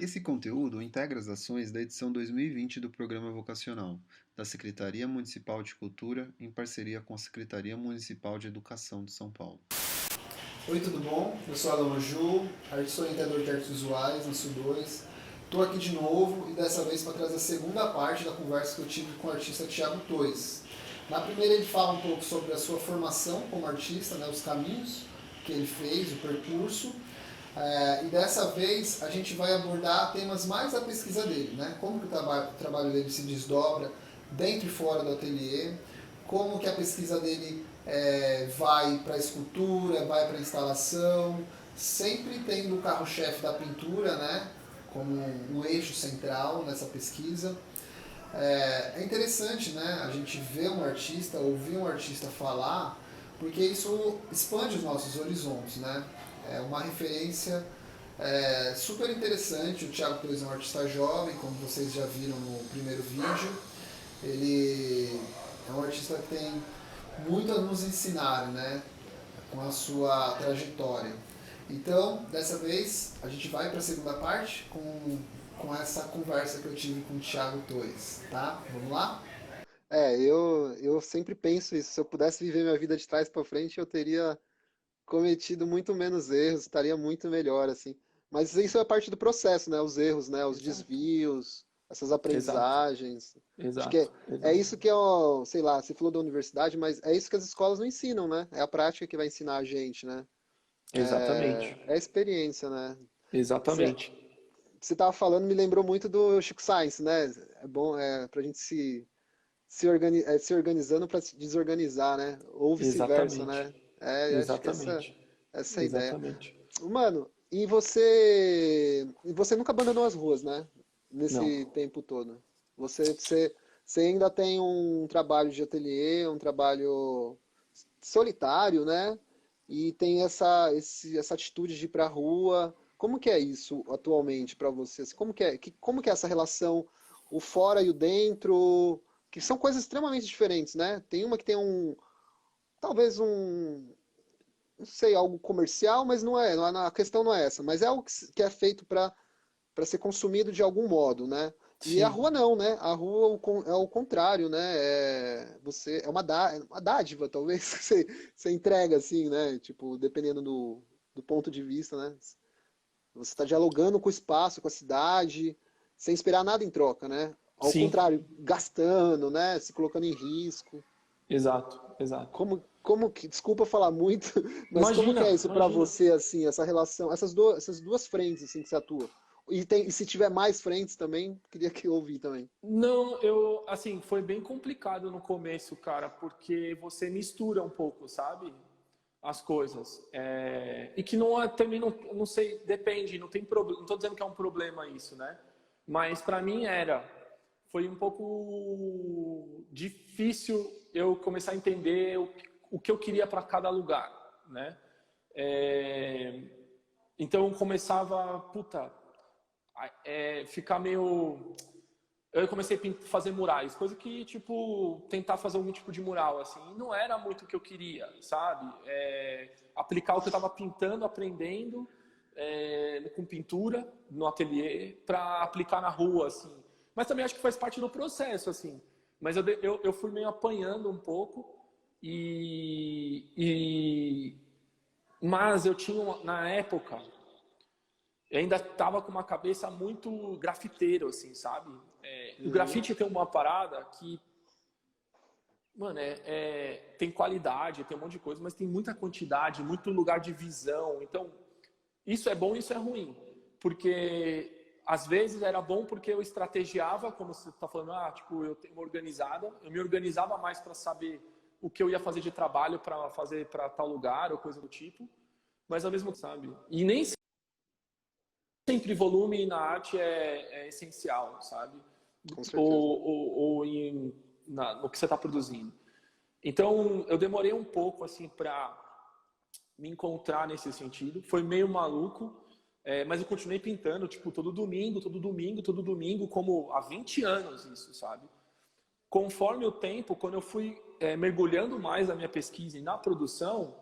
Esse conteúdo integra as ações da edição 2020 do Programa Vocacional, da Secretaria Municipal de Cultura, em parceria com a Secretaria Municipal de Educação de São Paulo. Oi, tudo bom? Eu sou Alan Ju, sou orientador de artes visuais na SU2. Estou aqui de novo e dessa vez para trazer a segunda parte da conversa que eu tive com o artista Thiago Toes. Na primeira ele fala um pouco sobre a sua formação como artista, né, os caminhos que ele fez, o percurso. E dessa vez a gente vai abordar temas mais da pesquisa dele, né? Como que o trabalho dele se desdobra dentro e fora do ateliê, como que a pesquisa dele vai para a escultura, vai para a instalação, sempre tendo o carro-chefe da pintura, né? Como um eixo central nessa pesquisa. É interessante, né, a gente ver um artista, ouvir um artista falar, porque isso expande os nossos horizontes, né? É uma referência super interessante. O Thiago Torres é um artista jovem, como vocês já viram no primeiro vídeo. Ele é um artista que tem muito a nos ensinar, né, com a sua trajetória. Então, dessa vez, a gente vai para a segunda parte com essa conversa que eu tive com o Thiago Torres, tá? Vamos lá? Eu sempre penso isso. Se eu pudesse viver minha vida de trás para frente, eu teria cometido muito menos erros, estaria muito melhor, assim. Mas isso é parte do processo, né? Os erros, né? Os Exato. desvios, essas Exato, aprendizagens. Acho que exato, é exato. isso que é, ó, sei lá, você falou da universidade, mas é isso que as escolas não ensinam, né? É a prática que vai ensinar a gente, né? Exatamente, É a experiência, né? Você exatamente. você estava falando, me lembrou muito do Chico Science, né? É bom, pra gente se organizando para se desorganizar, né? Ou vice-versa, Exatamente. né? Acho que Exatamente. essa é a ideia. Exatamente. Mano, e você nunca abandonou as ruas, né? Nesse Não. tempo todo. Você ainda tem um trabalho de ateliê, um trabalho solitário, né? E tem essa atitude de ir pra rua. Como que é isso atualmente para você? Assim, como que é essa relação, o fora e o dentro, que são coisas extremamente diferentes, né? Tem uma que tem talvez não sei, algo comercial, mas a questão não é essa, mas é algo que é feito para ser consumido de algum modo, né? E a Sim. rua não, né? A rua é o contrário, né? É uma dádiva, talvez, que você entrega assim, né? Tipo, dependendo do ponto de vista, né? Você está dialogando com o espaço, com a cidade, sem esperar nada em troca, né? Ao Sim. contrário, gastando, né? Se colocando em risco. Exato, exato. Desculpa falar muito, mas como que Imagina, é isso para imagina. você, assim, essa relação, essas duas frentes, assim, que você atua? E se tiver mais frentes também, queria que eu ouvir também. Não, assim, foi bem complicado no começo, cara, porque você mistura um pouco, sabe? As coisas. E que não é, também não sei, depende, não tem problema, não tô dizendo que é um problema isso, né? Mas para mim foi um pouco difícil eu começar a entender o que eu queria para cada lugar, né? É, então eu começava, puta, ficar meio. Eu comecei a fazer murais, coisa que, tipo, tentar fazer algum tipo de mural, assim, e não era muito o que eu queria, sabe? Aplicar o que eu estava pintando, aprendendo com pintura no ateliê, para aplicar na rua, assim. Mas também acho que faz parte do processo, assim. Mas eu fui meio apanhando um pouco, mas eu tinha, na época, eu ainda estava com uma cabeça muito grafiteiro, assim, sabe? O grafite tem uma parada que, mano, tem qualidade, tem um monte de coisa, mas tem muita quantidade, muito lugar de visão. Então, isso é bom e isso é ruim. Porque, às vezes, era bom porque eu estrategiava, como você está falando, tipo, eu tenho uma organizada, eu me organizava mais para saber o que eu ia fazer de trabalho para fazer para tal lugar ou coisa do tipo. Mas, ao mesmo tempo, sabe? E nem sempre volume na arte é essencial, sabe? Com certeza. No que você está produzindo. Então, eu demorei um pouco assim para me encontrar nesse sentido. Foi meio maluco, mas eu continuei pintando, tipo, todo domingo, todo domingo, todo domingo, como há 20 anos isso, sabe? Conforme o tempo, quando eu fui mergulhando mais na minha pesquisa e na produção,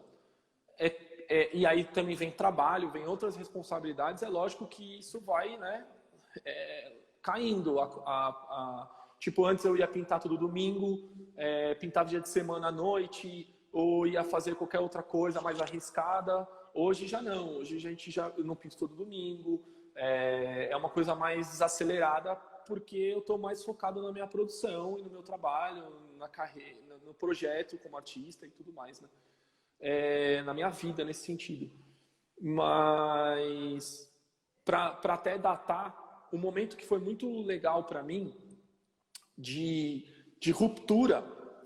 e aí também vem trabalho, vem outras responsabilidades, é lógico que isso vai, né, caindo. Tipo, antes eu ia pintar todo domingo, pintava dia de semana à noite, ou ia fazer qualquer outra coisa mais arriscada. Hoje já não. Hoje a gente eu não pinto todo domingo. É uma coisa mais desacelerada, porque eu estou mais focado na minha produção e no meu trabalho, na carreira, no projeto como artista e tudo mais, né? Na minha vida, nesse sentido. Mas, para até datar, o momento que foi muito legal para mim, de ruptura,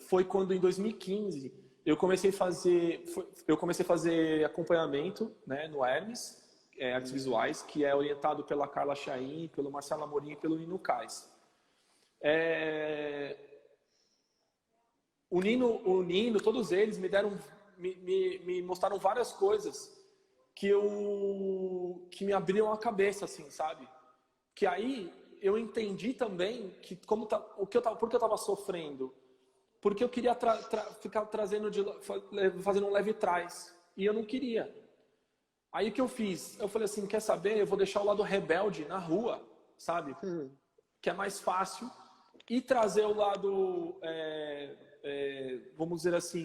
foi quando, em 2015, eu comecei a fazer acompanhamento, né, no Hermes, Artes Visuais, que é orientado pela Carla Chain, pelo Marcelo Amorim e pelo Nino Kais. O Nino, todos eles me mostraram várias coisas que me abriram a cabeça, assim, sabe? Que aí eu entendi também que porque eu estava sofrendo, porque eu queria ficar fazendo um leve trás, e eu não queria. Aí o que eu fiz? Eu falei assim, quer saber? Eu vou deixar o lado rebelde na rua, sabe? Que é mais fácil, e trazer o lado, vamos dizer assim,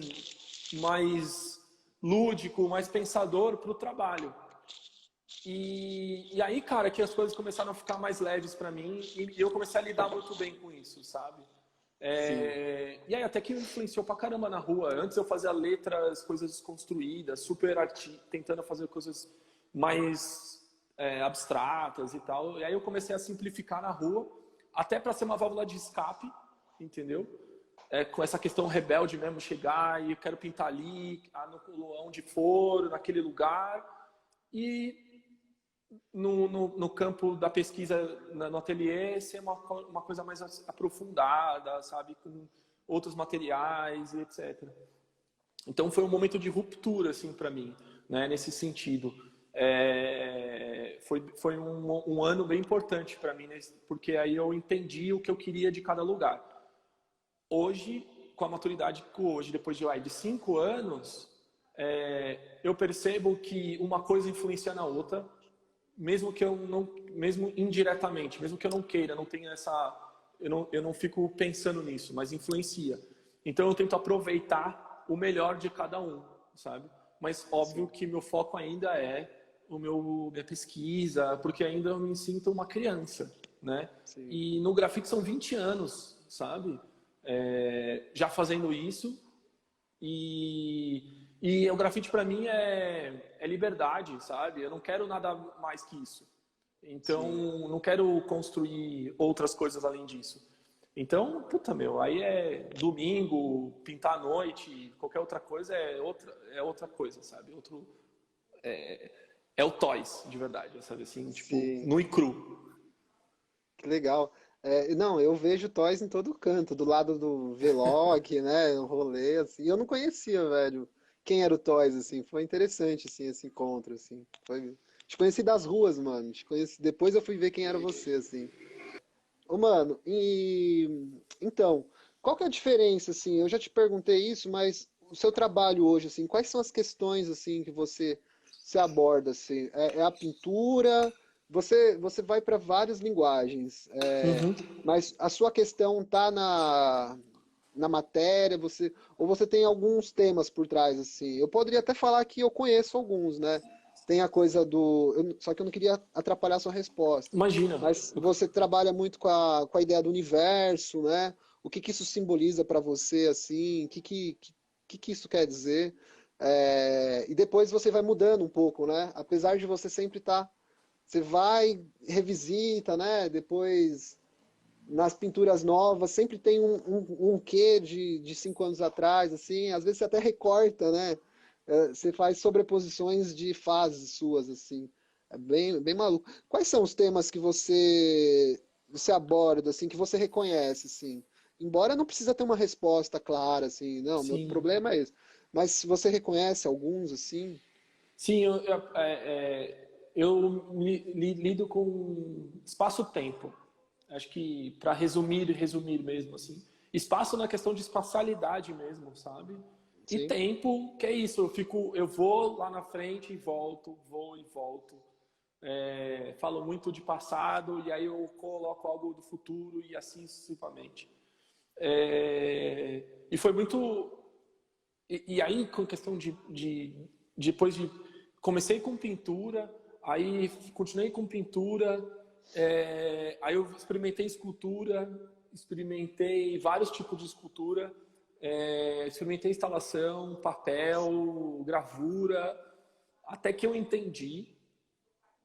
mais lúdico, mais pensador para o trabalho. E aí, cara, que as coisas começaram a ficar mais leves para mim, e eu comecei a lidar muito bem com isso, sabe? E aí até que me influenciou pra caramba na rua. Antes eu fazia letras, coisas desconstruídas, tentando fazer coisas mais abstratas e tal. E aí eu comecei a simplificar na rua, até para ser uma válvula de escape, entendeu? Com essa questão rebelde mesmo, chegar e eu quero pintar ali, onde for, naquele lugar. E no campo da pesquisa, no ateliê, ser uma coisa mais aprofundada, sabe? Com outros materiais e etc. Então foi um momento de ruptura, assim, para mim, né? Nesse sentido. Foi um ano bem importante para mim, né? Porque aí eu entendi o que eu queria de cada lugar. Hoje, com a maturidade que hoje, depois de 5 anos, eu percebo que uma coisa influencia na outra, mesmo que eu não, mesmo indiretamente, mesmo que eu não queira, não tenha eu não fico pensando nisso, mas influencia. Então eu tento aproveitar o melhor de cada um, sabe? Mas óbvio que meu foco ainda é minha pesquisa, porque ainda eu me sinto uma criança, né? Sim. E no grafite são 20 anos, sabe? Já fazendo isso, e o grafite para mim é liberdade, sabe? Eu não quero nada mais que isso. Então, sim, não quero construir outras coisas além disso. Então, puta meu, aí é domingo, pintar à noite, qualquer outra coisa é outra coisa, sabe? É o Toys, de verdade, sabe? Assim, tipo, sim, nu e cru. Que legal. Não, eu vejo Toys em todo canto, do lado do Vlog, né, o rolê, assim. Eu não conhecia, velho, quem era o Toys, assim. Foi interessante, assim, esse encontro, assim. Te conheci das ruas, mano. Depois eu fui ver quem era você, assim. Ô, mano, então, qual que é a diferença, assim? Eu já te perguntei isso, mas o seu trabalho hoje, assim, quais são as questões, assim, que você aborda, assim? É a pintura? Você vai para várias linguagens, mas a sua questão tá na matéria, ou você tem alguns temas por trás, assim. Eu poderia até falar que eu conheço alguns, né? Tem a coisa só que eu não queria atrapalhar a sua resposta. Imagina. Mas você trabalha muito com a ideia do universo, né? O que isso simboliza para você, assim? O que isso quer dizer? E depois você vai mudando um pouco, né? Apesar de você sempre estar... Você vai, revisita, né? Depois, nas pinturas novas, sempre tem um quê de 5 anos atrás, assim. Às vezes você até recorta, né? Você faz sobreposições de fases suas, assim. É bem, bem maluco. Quais são os temas que você aborda, assim, que você reconhece, assim? Embora não precisa ter uma resposta clara, assim. Não, sim, meu problema é esse. Mas se você reconhece alguns, assim... Sim, eu lido com espaço-tempo. Acho que, para resumir mesmo, assim. Espaço na questão de espacialidade mesmo, sabe? Sim. E tempo, que é isso, eu vou lá na frente e volto, vou e volto. falo muito de passado e aí eu coloco algo do futuro e assim sucessivamente. E foi muito... E aí, com questão depois de... Comecei com pintura, aí continuei com pintura, aí eu experimentei escultura, experimentei vários tipos de escultura, experimentei instalação, papel, gravura, até que eu entendi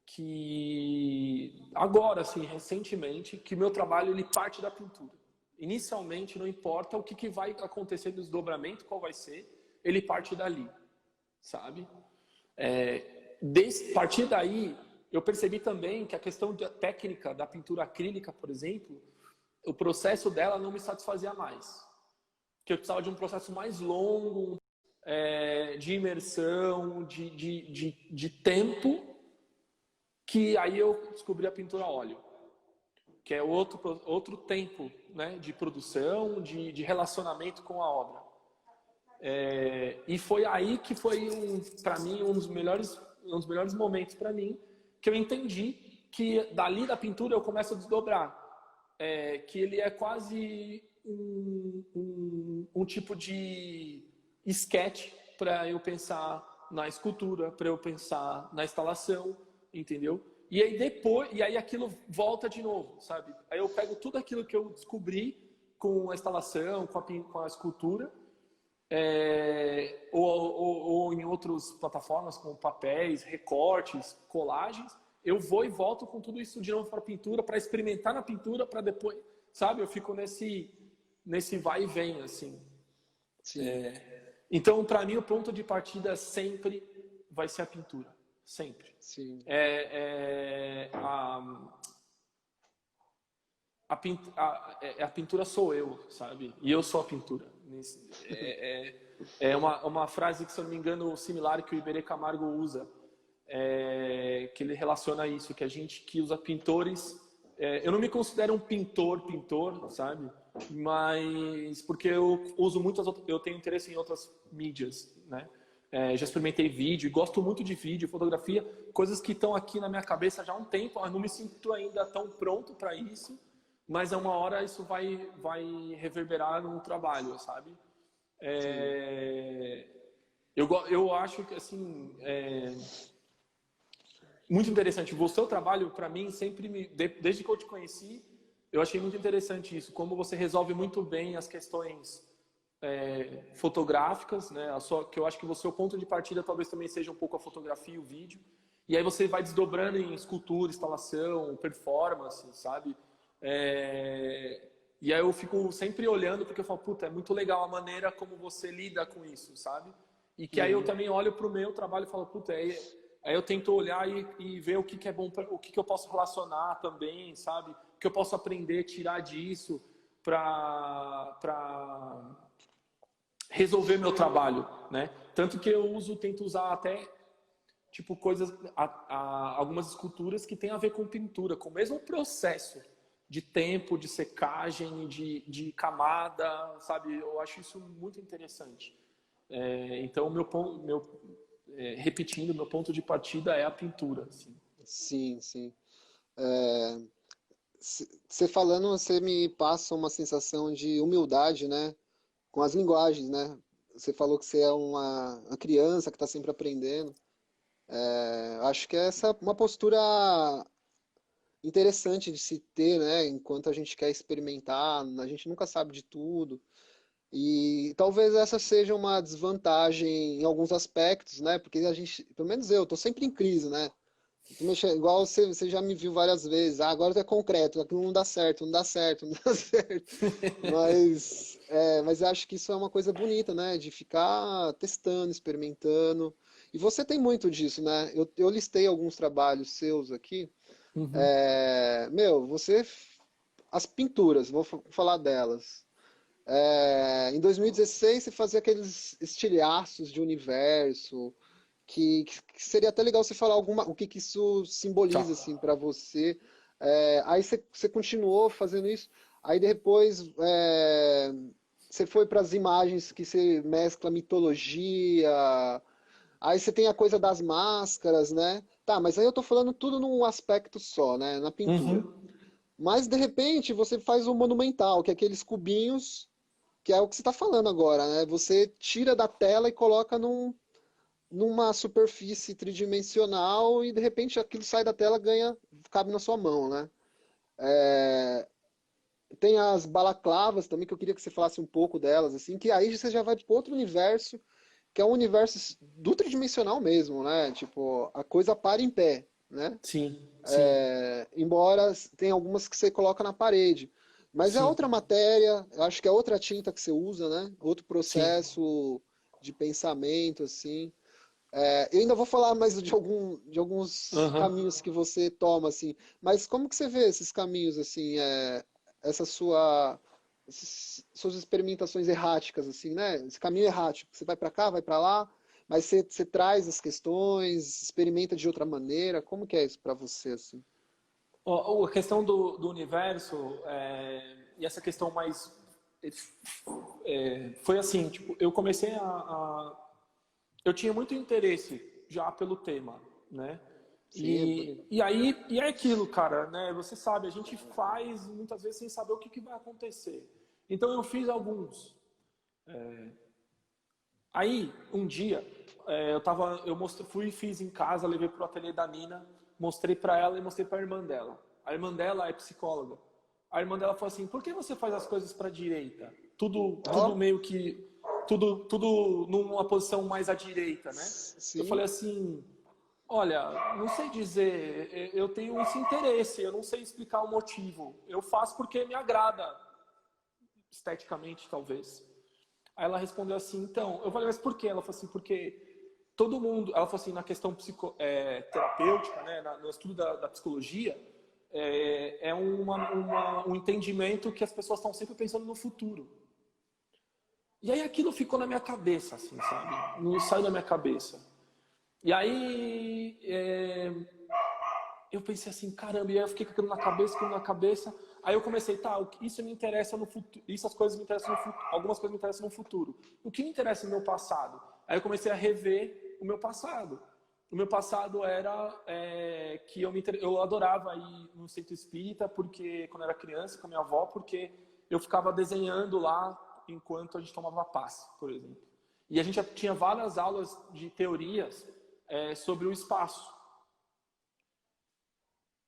que agora, assim, recentemente, que o meu trabalho ele parte da pintura. Inicialmente, não importa o que vai acontecer no desdobramento, qual vai ser, ele parte dali, sabe? A partir daí, eu percebi também que a questão técnica da pintura acrílica, por exemplo, o processo dela não me satisfazia mais. Que eu precisava de um processo mais longo, de imersão, de tempo, que aí eu descobri a pintura a óleo, que é outro tempo, né, de produção, de relacionamento com a obra. E foi aí que foi, para mim, um dos melhores momentos para mim, que eu entendi que dali da pintura eu começo a desdobrar. Que ele é quase um tipo de sketch para eu pensar na escultura, para eu pensar na instalação, entendeu? E aí aquilo volta de novo, sabe? Aí eu pego tudo aquilo que eu descobri com a instalação, com a escultura, ou em outras plataformas como papéis, recortes, colagens, eu vou e volto com tudo isso de novo para a pintura, para experimentar na pintura, para depois, sabe? Eu fico nesse vai e vem, assim. Então, para mim, o ponto de partida sempre vai ser a pintura. Sempre. Sim. A pintura sou eu, sabe? E eu sou a pintura. É uma frase que, se eu não me engano, similar que o Iberê Camargo usa, que ele relaciona isso, que usa pintores. Eu não me considero um pintor, sabe? Mas porque eu uso eu tenho interesse em outras mídias, né? Já experimentei vídeo, gosto muito de vídeo, fotografia, coisas que estão aqui na minha cabeça já há um tempo. Eu não me sinto ainda tão pronto para isso, mas uma hora isso vai reverberar no trabalho, sabe? Eu acho que, assim, muito interessante. O seu trabalho, para mim, desde que eu te conheci, eu achei muito interessante isso, como você resolve muito bem as questões fotográficas, né? Que eu acho que o seu ponto de partida talvez também seja um pouco a fotografia e o vídeo. E aí você vai desdobrando em escultura, instalação, performance, sabe? E aí eu fico sempre olhando, porque eu falo, puta, é muito legal a maneira como você lida com isso, sabe? E que aí eu também olho para o meu trabalho e falo, puta, aí eu tento olhar e ver o que é bom, o que eu posso relacionar também, sabe? O que eu posso aprender, tirar disso para resolver meu trabalho, né? Tanto que eu tento usar até tipo coisas, algumas esculturas que tem a ver com pintura, com o mesmo processo de tempo, de secagem, de camada, sabe? Eu acho isso muito interessante. Então, repetindo, meu ponto de partida é a pintura. Assim. Sim, sim. Você falando, você me passa uma sensação de humildade, né? Com as linguagens, né? Você falou que você é uma criança que está sempre aprendendo. Acho que essa é uma postura interessante de se ter, né? Enquanto a gente quer experimentar, a gente nunca sabe de tudo. E talvez essa seja uma desvantagem em alguns aspectos, né? Porque a gente, pelo menos eu, tô sempre em crise, né? Igual você já me viu várias vezes. Agora é concreto, aquilo não dá certo, não dá certo, não dá certo. Mas eu acho que isso é uma coisa bonita, né? De ficar testando, experimentando. E você tem muito disso, né? Eu listei alguns trabalhos seus aqui. Uhum. As pinturas, vou falar delas. Em 2016 você fazia aqueles estilhaços de universo, que seria até legal você falar o que isso simboliza assim, para você. Aí você continuou fazendo isso, aí depois você foi para as imagens que você mescla mitologia, Aí você tem a coisa das máscaras, né? Tá, mas aí eu tô falando tudo num aspecto só, né? Na pintura. Uhum. Mas de repente você faz o monumental, que é aqueles cubinhos, que é o que você está falando agora, né? Você tira da tela e coloca numa superfície tridimensional e de repente aquilo sai da tela, ganha, cabe na sua mão, né? É, tem as balaclavas também, que eu queria que você falasse um pouco delas, assim, que aí você já vai para outro universo, que é um universo do tridimensional mesmo, né? Tipo, a coisa para em pé, né? Sim, sim, Embora tenha algumas que você coloca na parede. Mas é sim, outra matéria, eu acho que é outra tinta que você usa, né? Outro sim. processo de pensamento, assim. Eu ainda vou falar mais de alguns Aham. caminhos que você toma, assim. Mas como que você vê esses caminhos, assim, essa suas experimentações erráticas, assim, né? Esse caminho errático, você vai para cá, vai para lá, mas você traz as questões, experimenta de outra maneira. Como que é isso para você, assim? A questão do universo, e essa questão mais. Foi assim, tipo, eu comecei eu tinha muito interesse já pelo tema, né? Sim, é bonito. E é aquilo, cara, né? Você sabe, a gente faz muitas vezes sem saber o que vai acontecer. Então eu fiz alguns. Aí, um dia, fui e fiz em casa, levei pro ateliê da Nina, mostrei para ela e mostrei para a irmã dela. A irmã dela é psicóloga. A irmã dela falou assim: por que você faz as coisas para a direita? Tudo Ó, meio que. Tudo numa posição mais à direita, né? Eu sim. falei assim: olha, não sei dizer, eu tenho esse interesse, eu não sei explicar o motivo. Eu faço porque me agrada, esteticamente, talvez. Aí ela respondeu assim, então, eu falei, mas por quê? Ela falou assim, porque todo mundo, ela falou assim, na questão terapêutica, né, no estudo da psicologia, um entendimento que as pessoas estão sempre pensando no futuro. E aí aquilo ficou na minha cabeça, assim, sabe? Não saiu da minha cabeça. E aí eu pensei assim, caramba, e aí eu fiquei com aquilo na cabeça, aquilo na cabeça. Aí eu comecei, tá, isso me interessa no futuro, essas coisas me interessam no futuro, algumas coisas me interessam no futuro. O que me interessa no meu passado? Aí eu comecei a rever o meu passado. O meu passado era que eu adorava ir no centro espírita, porque quando eu era criança, com a minha avó, porque eu ficava desenhando lá enquanto a gente tomava passe, por exemplo. E a gente tinha várias aulas de teorias sobre o espaço.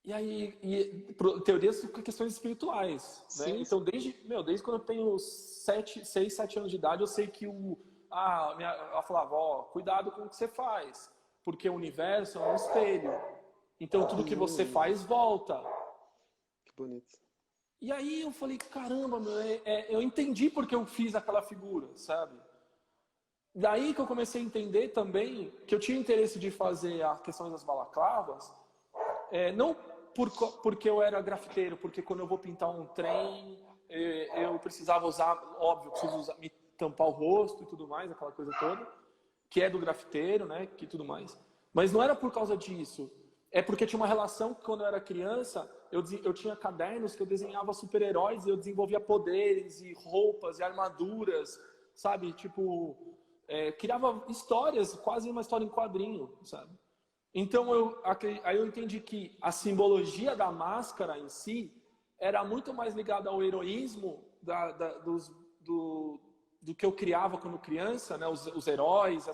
E aí, teorias com questões espirituais, né? Sim, Então, desde quando eu tenho 6, 7 anos de idade, eu sei que ela falava, ó, cuidado com o que você faz, porque o universo é um espelho. Então, tudo que você hum, faz volta. que bonito. E aí eu falei, caramba, meu, eu entendi porque eu fiz aquela figura, sabe? Daí que eu comecei a entender também que eu tinha interesse de fazer a questão das balaclavas, não porque eu era grafiteiro, porque quando eu vou pintar um trem, eu precisava usar, óbvio, preciso me tampar o rosto e tudo mais, aquela coisa toda, que é do grafiteiro, né, que tudo mais. Mas não era por causa disso. É porque tinha uma relação que quando eu era criança, eu tinha cadernos que eu desenhava super-heróis e eu desenvolvia poderes e roupas e armaduras, sabe? Tipo, criava histórias, quase uma história em quadrinho, sabe? Então aí eu entendi que a simbologia da máscara em si era muito mais ligada ao heroísmo do que eu criava quando criança, né? Os heróis,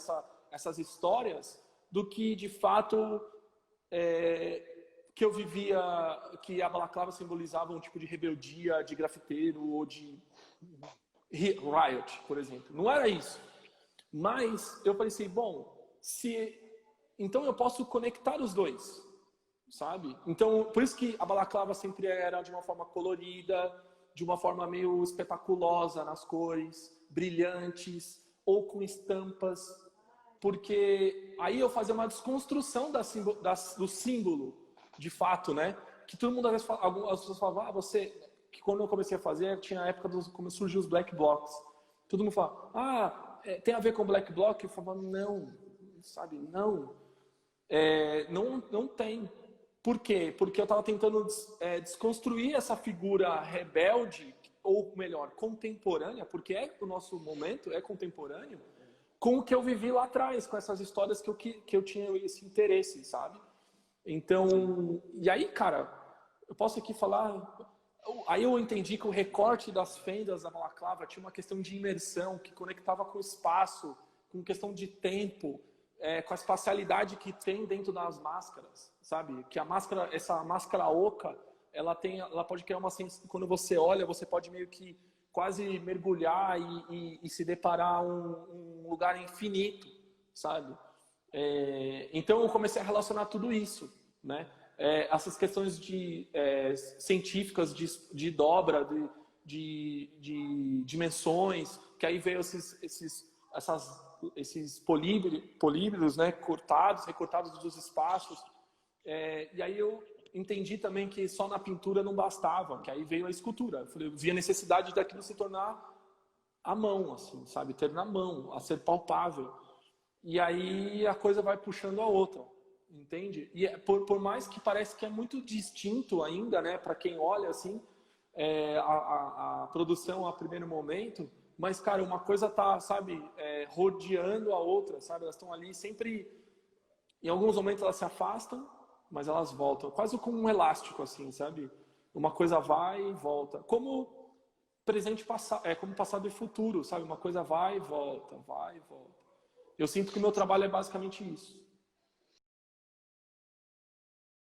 essas histórias, do que de fato que eu vivia, que a balaclava simbolizava um tipo de rebeldia de grafiteiro ou de riot, por exemplo. Não era isso. Mas eu pensei, bom, então eu posso conectar os dois, sabe? Então, por isso que a balaclava sempre era de uma forma colorida, de uma forma meio espetaculosa nas cores, brilhantes, ou com estampas, porque aí eu fazia uma desconstrução do símbolo, de fato, né? Que todo mundo, às vezes, algumas pessoas falavam, que quando eu comecei a fazer, tinha a época como surgiu os black blocks. Todo mundo fala, tem a ver com black bloc? Eu falava, não, sabe, não. Não tem. Por quê? Porque eu estava tentando desconstruir essa figura rebelde, ou melhor, contemporânea, porque o nosso momento é contemporâneo, com o que eu vivi lá atrás, com essas histórias que eu tinha esse interesse, sabe? Então, e aí, cara, eu posso aqui falar... Aí eu entendi que o recorte das fendas da balaclava tinha uma questão de imersão, que conectava com o espaço, com questão de tempo, com a espacialidade que tem dentro das máscaras, sabe? Que a máscara, essa máscara oca, ela pode criar uma sensação, quando você olha, você pode meio que quase mergulhar e se deparar um lugar infinito, sabe? Então eu comecei a relacionar tudo isso, né? Essas questões científicas de dobra, de dimensões, que aí veio esses polímeros, né, recortados dos espaços. E aí eu entendi também que só na pintura não bastava, que aí veio a escultura. Eu vi a necessidade daquilo se tornar à mão, assim, sabe? Ter na mão, a ser palpável. E aí a coisa vai puxando a outra, entende? E por mais que parece que é muito distinto ainda, né, para quem olha assim, a produção a primeiro momento, mas, cara, uma coisa tá, sabe, rodeando a outra, sabe? Elas estão ali sempre, em alguns momentos elas se afastam, mas elas voltam, quase como um elástico, assim, sabe? Uma coisa vai e volta, como presente, como passado e futuro, sabe? Uma coisa vai e volta, vai e volta. Eu sinto que o meu trabalho é basicamente isso.